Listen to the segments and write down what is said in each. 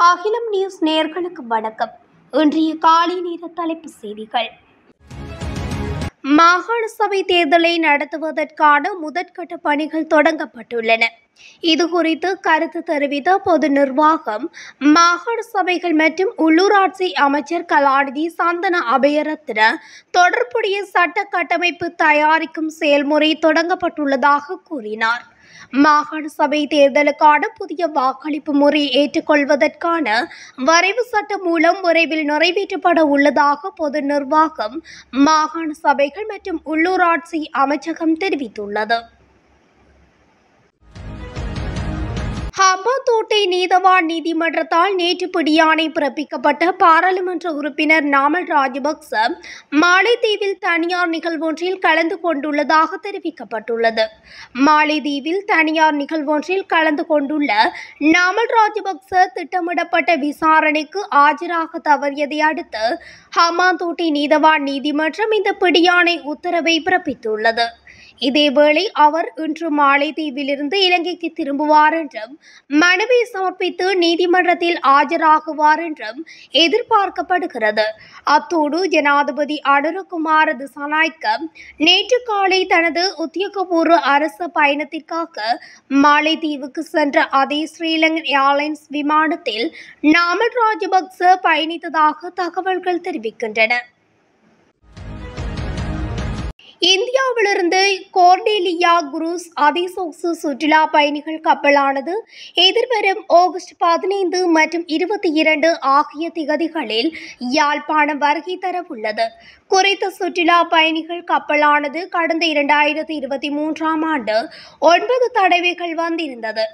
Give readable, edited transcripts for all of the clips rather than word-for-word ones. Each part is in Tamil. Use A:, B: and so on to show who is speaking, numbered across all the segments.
A: அகிலம் நியூஸ் நேயர்களுக்கு வணக்கம். இன்றைய காலை நேர தலைப்புச் செய்திகள். மாகாண சபை தேர்தலை நடத்துவதற்கான முதற்கட்ட பணிகள் தொடங்கப்பட்டுள்ளன. இதுகுறித்து கருத்து தெரிவித்த பொது நிர்வாகம், மாகாண சபைகள் மற்றும் உள்ளூராட்சி அமைச்சர் கலாநிதி சந்தன அபேரத்ன தொடர்புடைய சட்ட கட்டமைப்பு தயாரிக்கும் செயல்முறை தொடங்கப்பட்டுள்ளதாக கூறினார். மாகாண சபை தேர்தலுக்கான புதிய வாக்களிப்பு முறையை ஏற்றுக்கொள்வதற்கான வரைவு சட்டம் மூலம் விரைவில் நிறைவேற்றப்பட உள்ளதாக பொது நிர்வாகம், மாகாண சபைகள் மற்றும் உள்ளூராட்சி அமைச்சகம் தெரிவித்துள்ளது. ஹம்பாந்தோட்டை நீதவான் நீதிமன்றத்தால் நேற்று பிடியாணை பிறப்பிக்கப்பட்ட பாராளுமன்ற உறுப்பினர் நாமல் ராஜபக்ச மாலைதீவில் தனியார் நிகழ்வொன்றில் கலந்து கொண்டுள்ளதாக தெரிவிக்கப்பட்டுள்ளது. மாலைதீவில் தனியார் நிகழ்வொன்றில் கலந்து கொண்டுள்ள நாமல் ராஜபக்ச திட்டமிடப்பட்ட விசாரணைக்கு ஆஜராக தவறியதை அடுத்து ஹம்பாந்தோட்டை நீதவான் நீதிமன்றம் இந்த பிடியாணை உத்தரவை பிறப்பித்துள்ளது. இதேவேளை அவர் இன்று மாலைதீவிலிருந்து இலங்கைக்கு திரும்புவார் என்றும் மனுவை சமர்ப்பித்து நீதிமன்றத்தில் ஆஜராகுவார் என்றும் எதிர்பார்க்கப்படுகிறது. அத்தோடு ஜனாதிபதி அனுரகுமார திசாநாயக்க நேற்று காலை தனது உத்தியோகபூர்வ அரசு பயணத்திற்காக மாலைதீவுக்கு சென்ற அதே ஸ்ரீலங்கன் ஏர்லைன்ஸ் விமானத்தில் நாமல் ராஜபக்ச பயணித்ததாக தகவல்கள் தெரிவிக்கின்றன. இந்தியாவிலிருந்து கோர்டேலியா குரூஸ் அதிசொகுசு சுற்றுலா பயணிகள் கப்பலானது எதிர்வரும் ஆகஸ்ட் 15 மற்றும் 22 ஆகிய திகதிகளில் யாழ்ப்பாணம் வருகை தரவுள்ளது. குறித்த சுற்றுலா பயணிகள் கப்பலானது கடந்த 2023ஆம் ஆண்டு 9 தடவைகள் வந்திருந்தது.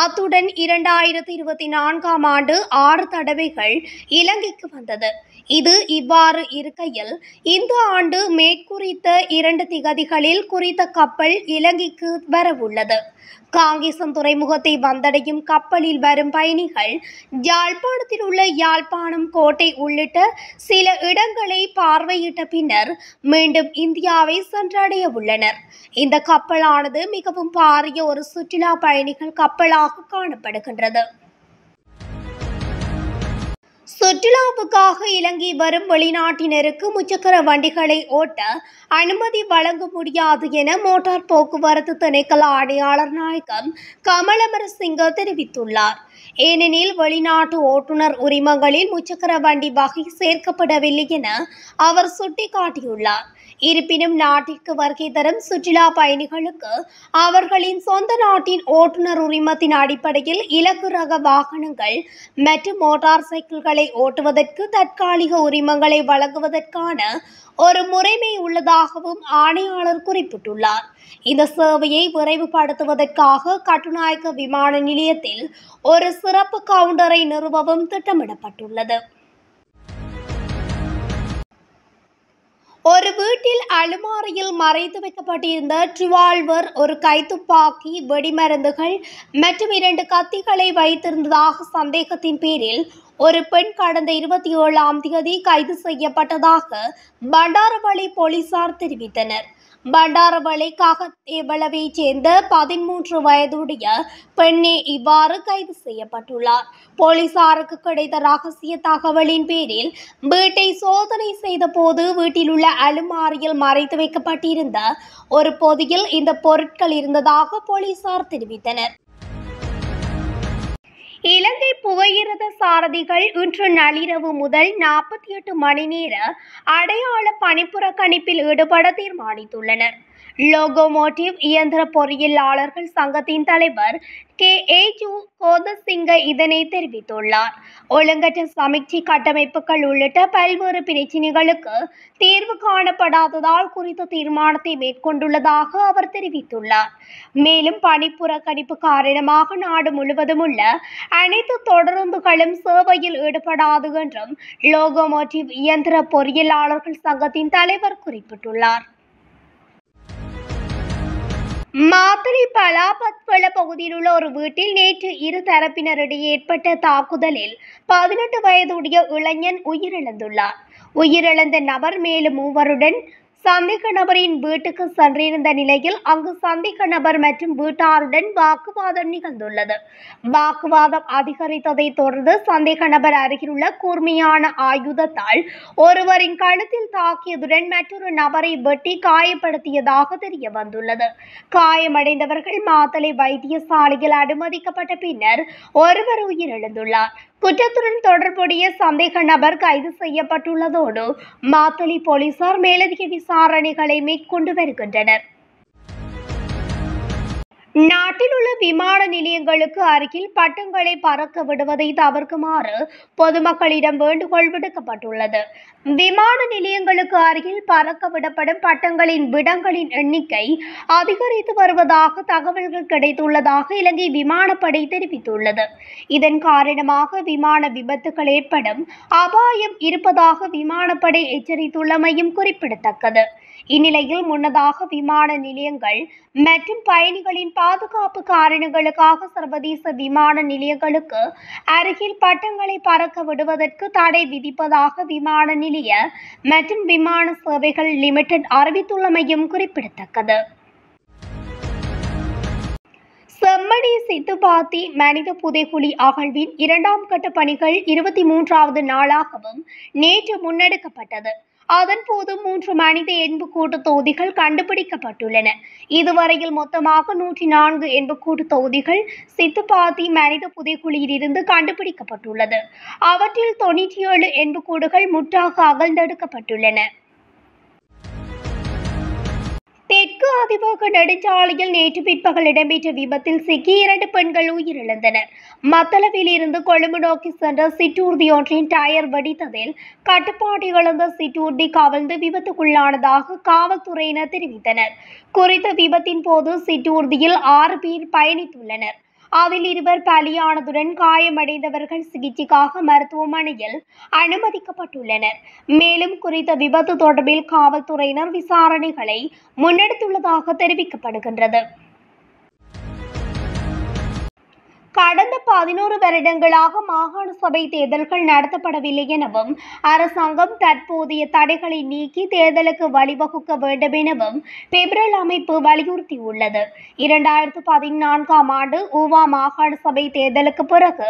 A: அத்துடன் 2024ஆம் ஆண்டு 6 தடவைகள் இலங்கைக்கு வந்தது. இது இவ்வாறு இருக்கையில் இந்த ஆண்டு மேற்குறித்த 2 திகதிகளில் குறித்த கப்பல் இலங்கைக்கு வரவுள்ளது. காங்கேசன் துறைமுகத்தை வந்தடையும் கப்பலில் வரும் பயணிகள் யாழ்ப்பாணத்தில் உள்ள யாழ்ப்பாணம் கோட்டை உள்ளிட்ட சில இடங்களை பார்வையிட்ட பின்னர் மீண்டும் இந்தியாவை சென்றடைய உள்ளனர். இந்த கப்பலானது மிகவும் பாரிய ஒரு சுற்றுலா பயணிகள் கப்பலாக காணப்படுகின்றது. சுற்றுலாவுக்காக இலங்கை வரும் வெளிநாட்டினருக்கு முச்சக்கர வண்டிகளை ஓட்ட அனுமதி வழங்க முடியாது என மோட்டார் போக்குவரத்து திணைக்கள ஆணையாளர் நாயகம் கமலமரசிங்க தெரிவித்துள்ளார். ஏனெனில் வெளிநாட்டு ஓட்டுநர் உரிமங்களில் முச்சக்கர வண்டி வகை சேர்க்கப்படவில்லை என அவர் சுட்டிக்காட்டியுள்ளார். இருப்பினும் நாட்டிற்கு வருகை தரும் சுற்றுலா பயணிகளுக்கு அவர்களின் சொந்த நாட்டின் ஓட்டுநர் உரிமத்தின் அடிப்படையில் இலகு ரக வாகனங்கள் மற்றும் மோட்டார் சைக்கிள்களை ஓட்டுவதற்கு தற்காலிக உரிமங்களை வழங்குவதற்கான ஒரு முறைமை உள்ளதாகவும் ஆணையாளர் குறிப்பிட்டுள்ளார். இந்த சேவையை விரைவுபடுத்துவதற்காக கட்டுநாயக்க விமான நிலையத்தில் ஒரு சிறப்பு கவுண்டரை நிறுவவும் திட்டமிடப்பட்டுள்ளது. ஒரு வீட்டில் அலுமாரியில் மறைத்து வைக்கப்பட்டிருந்த ரிவால்வர், ஒரு கைத்துப்பாக்கி, வெடிமருந்துகள் மற்றும் 2 கத்திகளை வைத்திருந்ததாக சந்தேகத்தின் பேரில் ஒரு பெண் கடந்த 27ஆம் தேதி கைது செய்யப்பட்டதாக பண்டாரவளை போலீசார் தெரிவித்தனர். பண்டாரவளை காகத்தேவளவை சேர்ந்த 13 வயதுடைய பெண்ணே இவ்வாறு கைது செய்யப்பட்டுள்ளார். போலீசாருக்கு கிடைத்த ரகசிய தகவலின் பேரில் வீட்டை சோதனை செய்த போது வீட்டில் உள்ள அலுமாரியில் மறைத்து வைக்கப்பட்டிருந்த ஒரு பொதியில் இந்த பொருட்கள் இருந்ததாக போலீசார் தெரிவித்தனர். இலங்கை புகையிரத சாரதிகள் இன்று நள்ளிரவு முதல் 48 மணி நேர அடையாள பணிப்புறக்கணிப்பில் ஈடுபட தீர்மானித்துள்ளனர். லோகோமோட்டிவ் இயந்திர பொறியியலாளர்கள் சங்கத்தின் தலைவர் KAU கோதசிங்க இதனை தெரிவித்துள்ளார். ஒழுங்கற்ற சமீட்சை கட்டமைப்புகள் உள்ளிட்ட பல்வேறு பிரச்சினைகளுக்கு தீர்வு காணப்படாததால் குறித்த தீர்மானத்தை மேற்கொண்டுள்ளதாக அவர் தெரிவித்துள்ளார். மேலும் பணிப்புறக்கணிப்பு காரணமாக நாடு முழுவதும் உள்ள அனைத்து தொடருந்துகளும் சேவையில் ஈடுபடாது என்றும் லோகோமோட்டிவ் இயந்திர பொறியியலாளர்கள் சங்கத்தின் தலைவர் குறிப்பிட்டுள்ளார். மாத்தளை பலாபத்வள பகுதியில் உள்ள ஒரு வீட்டில் நேற்று இரு தரப்பினரிடையே ஏற்பட்ட தாக்குதலில் 18 வயதுடைய இளைஞன் உயிரிழந்துள்ளார். உயிரிழந்த நபர் மேலும் 3 மூவருடன் சந்தேக நபரின் வீட்டுக்கு சென்றிருந்த நிலையில் அங்கு சந்தேக நபர் மற்றும் வீட்டாருடன் வாக்குவாதம் நிகழ்ந்துள்ளது. வாக்குவாதம் அதிகரித்ததை தொடர்ந்து சந்தேக நபர் அருகிலுள்ள கூர்மையான ஆயுதத்தால் ஒருவரின் கழுத்தில் தாக்கியதுடன் மற்றொரு நபரை வெட்டி காயப்படுத்தியதாக தெரிய வந்துள்ளது. காயமடைந்தவர்கள் மாத்தளை வைத்தியசாலையில் அனுமதிக்கப்பட்ட பின்னர் ஒருவர் உயிரிழந்துள்ளார். குற்றத்துடன் தொடர்புடைய சந்தேக நபர் கைது செய்யப்பட்டுள்ளதோடு மாத்தளை போலீசார் மேலதிக விசாரணைகளை மேற்கொண்டு வருகின்றனர். நாட்டில் உள்ள விமான நிலையங்களுக்கு அருகில் பட்டங்களை பறக்க விடுவதை தவிர்க்குமாறு பொதுமக்களிடம் வேண்டுகோள் விடுக்கப்பட்டுள்ளது. விமான நிலையங்களுக்கு அருகில் பறக்க விடப்படும் பட்டங்களின் விடங்களின் எண்ணிக்கை அதிகரித்து வருவதாக தகவல்கள் கிடைத்துள்ளதாக இலங்கை விமானப்படை தெரிவித்துள்ளது. இதன் காரணமாக விமான விபத்துகள் ஏற்படும் அபாயம் இருப்பதாக விமானப்படை எச்சரித்துள்ளமையும் குறிப்பிடத்தக்கது. இந்நிலையில் முன்னதாக விமான நிலையங்கள் மற்றும் பயணிகளின் பாதுகாப்பு காரணங்களுக்காக சர்வதேச விமான நிலையங்களுக்கு அருகில் பட்டங்களை பறக்க விடுவதற்கு தடை விதிப்பதாக விமான நிலைய மற்றும் விமான சேவைகள் லிமிடெட் அறிவித்துள்ளமையும் குறிப்பிடத்தக்கது. செம்மணி சித்துப்பாத்தி மனித புதைகுழி அகழ்வின் 2ஆம் கட்ட பணிகள் 23வது நாளாகவும் நேற்று முன்னெடுக்கப்பட்டது. அதன்போது 3 மனித எண்புக்கூட்டு தொகுதிகள் கண்டுபிடிக்கப்பட்டுள்ளன. இதுவரையில் மொத்தமாக 104 எண்புக்கூட்டு தொகுதிகள் சித்துப்பாத்தி மனித புதைக்குழியில் இருந்து கண்டுபிடிக்கப்பட்டுள்ளது. அவற்றில் 97 எண்புக்கூடுகள் முற்றாக அகழ்ந்தெடுக்கப்பட்டுள்ளன. தெற்கு அதிவேக நெடுஞ்சாலையில் நேற்று பிற்பகல் இடம்பெற்ற விபத்தில் சிக்கி 2 பெண்கள் உயிரிழந்தனர். மத்தளவில் இருந்து கொழும்பு நோக்கி சென்ற சிற்றூர்தி ஒன்றின் டயர் வெடித்ததில் கட்டுப்பாட்டை இழந்த சிற்றூர்தி கவிழ்ந்து விபத்துக்குள்ளானதாக காவல்துறையினர் தெரிவித்தனர். குறித்த விபத்தின் போது சிற்றூர்தியில் 6 பேர் பயணித்துள்ளனர். அதில் 2 பலியானதுடன் காயமடைந்தவர்கள் சிகிச்சைக்காக மருத்துவமனையில் அனுமதிக்கப்பட்டுள்ளனர். மேலும் குறித்த விபத்து தொடர்பில் காவல்துறையினர் விசாரணைகளை முன்னெடுத்துள்ளதாக தெரிவிக்கப்படுகின்றது. கடந்த 11 வருடங்களாக மாகாண சபை தேர்தல்கள் நடத்தப்படவில்லை எனவும் அரசாங்கம் தற்போதைய தடைகளை நீக்கி தேர்தலுக்கு வழிவகுக்க வேண்டும் எனவும் பெப்ரல் அமைப்பு வலியுறுத்தியுள்ளது. 2014ஆம் ஆண்டு ஊவா மாகாண சபை தேர்தலுக்கு பிறகு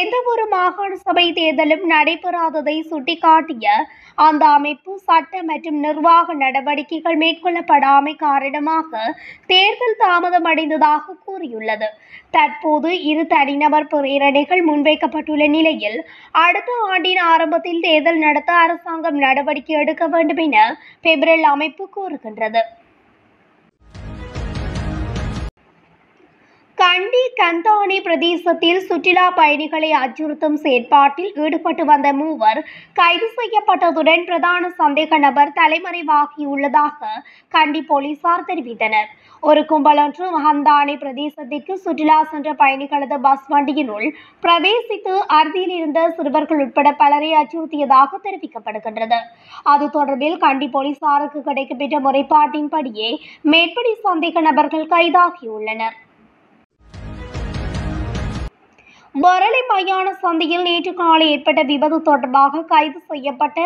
A: எந்தவொரு மாகாண சபை தேர்தலும் நடைபெறாததை சுட்டிக்காட்டிய அந்த அமைப்பு சட்ட மற்றும் நிர்வாக நடவடிக்கைகள் மேற்கொள்ளப்படாமை காரணமாக தேர்தல் தாமதமடைந்ததாக கூறியுள்ளது. தற்போது 2 தனிநபர் பிரேரணைகள் முன்வைக்கப்பட்டுள்ள நிலையில் அடுத்த ஆண்டின் ஆரம்பத்தில் தேர்தல் நடத்த அரசாங்கம் நடவடிக்கை எடுக்க வேண்டும் என பெப்ரல் அமைப்பு கூறுகின்றது. கண்டி கந்தானி பிரதேசத்தில் சுற்றுலா பயணிகளை அச்சுறுத்தும் செயற்பாட்டில் ஈடுபட்டு வந்த 3 கைது செய்யப்பட்டதுடன் பிரதான சந்தேக நபர் தலைமறைவாகியுள்ளதாக கண்டி போலீசார் தெரிவித்தனர். ஒரு கும்பலொன்று கந்தானி பிரதேசத்திற்கு சுற்றுலா சென்ற பயணிகளது பஸ் வண்டியினுள் பிரவேசித்து அருகில் இருந்த சிறுவர்கள் உட்பட பலரை அச்சுறுத்தியதாக தெரிவிக்கப்படுகின்றது. அது தொடர்பில் கண்டி போலீசாருக்கு கிடைக்கப்பெற்ற முறைப்பாட்டின்படியே மேற்படி சந்தேக நபர்கள் கைதாகியுள்ளனர். வரலை மயான சந்தையில் நேற்று காலை ஏற்பட்ட விபத்து தொடர்பாக கைது செய்யப்பட்ட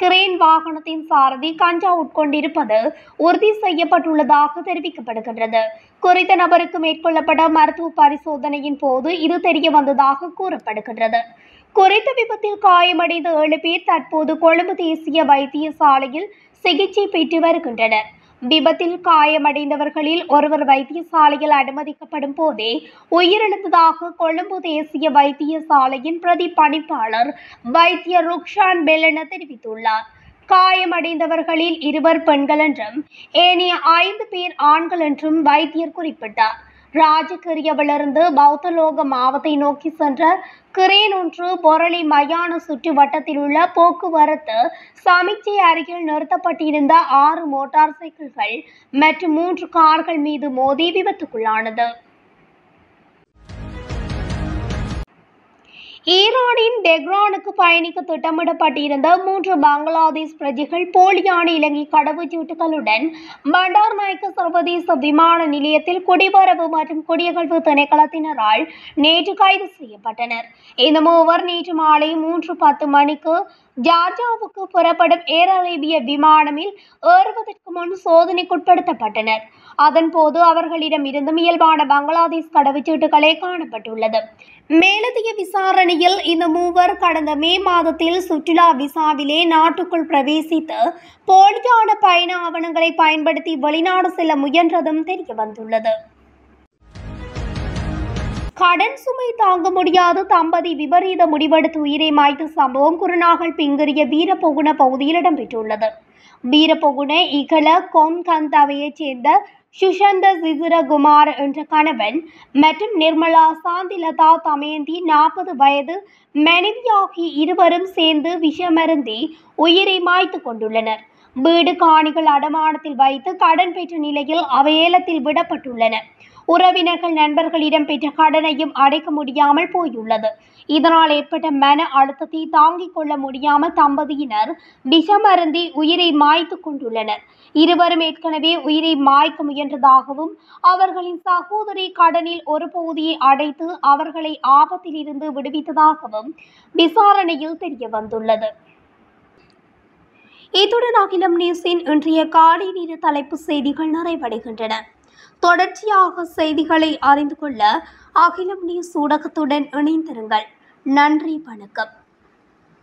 A: கிரேன் வாகனத்தின் சாரதி கஞ்சா உட்கொண்டிருப்பது உறுதி செய்யப்பட்டுள்ளதாக தெரிவிக்கப்படுகின்றது. குறித்த நபருக்கு மேற்கொள்ளப்பட்ட மருத்துவ பரிசோதனையின் போது இது தெரிய வந்ததாக கூறப்படுகின்றது. குறித்த விபத்தில் காயமடைந்த 7 பேர் தற்போது கொழும்பு தேசிய வைத்தியசாலையில் சிகிச்சை பெற்று வருகின்றனர். விபத்தில் காயமடைந்தவர்களில் ஒருவர் வைத்தியசாலையில் அனுமதிக்கப்படும் போதே உயிரிழந்ததாக கொழும்பு தேசிய வைத்தியசாலையின் பிரதி பணிப்பாளர் வைத்தியர் ருக்ஷான் பெல்லன தெரிவித்துள்ளார். காயமடைந்தவர்களில் 2 பெண்கள் என்றும் ஏனைய 5 பேர் ஆண்கள் என்றும் வைத்தியர் குறிப்பிட்டார். ராஜகிரியவிலிருந்து பௌத்தலோக மாவத்தை நோக்கி சென்ற கிரேன் ஒன்று பொரளி மயான சுற்று வட்டத்தில் உள்ள போக்குவரத்து சமிக்ஞை அருகில் நிறுத்தப்பட்டிருந்த 6 மோட்டார் சைக்கிள்கள் மற்றும் 3 கார்கள் மீது மோதி விபத்துக்குள்ளானது. ஈரானின் டெஹ்ரானுக்கு பயணிக்க திட்டமிடப்பட்டிருந்த 3 பங்களாதேஷ் பிரஜைகள் போலியான இலங்கை கடவுச்சீட்டுகளுடன் பண்டார் நாயக்க சர்வதேச விமான நிலையத்தில் குடிவரவு மற்றும் குடியகழ்வு திணைக்களத்தினரால் நேற்று கைது செய்யப்பட்டனர். இந்த மூவர் நேற்று மாலை 3:10 மணிக்கு ஜார்ஜாவுக்கு புறப்படும் ஏர் அரேபிய விமானமில் ஏறுவதற்கு முன் சோதனைக்குட்படுத்தப்பட்டனர். அதன்போது அவர்களிடம் இருந்து இயல்பான பங்களாதேஷ் கடவுச்சீட்டுகளே காணப்பட்டுள்ளது. மேலதிக விசாரணையில் இந்த மூவர் கடந்த மே மாதத்தில் சுற்றுலா விசாவிலே நாட்டுக்குள் பிரவேசித்து போலியான பயண ஆவணங்களை பயன்படுத்தி வெளிநாடு செல்ல முயன்றதும் தெரிய வந்துள்ளது. கடன் சுமை தாங்க முடியாத தம்பதி விபரீத முடிவெடுத்து உயிரை மாய்த்த சம்பவம் குருநாகல் பிங்கிரிய வீரபொகுண பகுதியில் இடம்பெற்றுள்ளது. வீரபொகுண இகல கொன்கந்தவையைச் சேர்ந்த சுஷந்த சிசிரகுமார் என்ற கணவன் மற்றும் நிர்மலா சாந்திலதா தமயந்தி 40 வயது மனைவியாகி இருவரும் சேர்ந்து விஷமருந்தி உயிரை மாய்த்து கொண்டுள்ளனர். வீடு காணிகள் அடமானத்தில் வைத்து கடன் பெற்ற நிலையில் அவை ஏலத்தில் விடப்பட்டுள்ளன. உறவினர்கள் நண்பர்களிடம் பெற்ற கடனையும் அடைக்க முடியாமல் போயுள்ளது. இதனால் ஏற்பட்ட மன அழுத்தத்தை தாங்கிக் கொள்ள முடியாமல் தம்பதியினர் விஷமருந்தி உயிரை மாய்த்து கொண்டுள்ளனர். இருவரும் ஏற்கனவே உயிரை மாய்க்க முயன்றதாகவும் அவர்களின் சகோதரி கடனில் ஒரு பகுதியை அடைத்து அவர்களை ஆபத்தில் இருந்து விடுவித்ததாகவும் விசாரணையில் தெரிய வந்துள்ளது. இத்துடன் அகிலம் நியூஸின் இன்றைய காலை நேர தலைப்பு செய்திகள் நிறைவடைகின்றன. தொடர்ச்சியாக செய்திகளை அறிந்து கொள்ள அகிலம் நியூஸ் ஊடகத்துடன் இணைந்திருங்கள். நன்றி, வணக்கம்.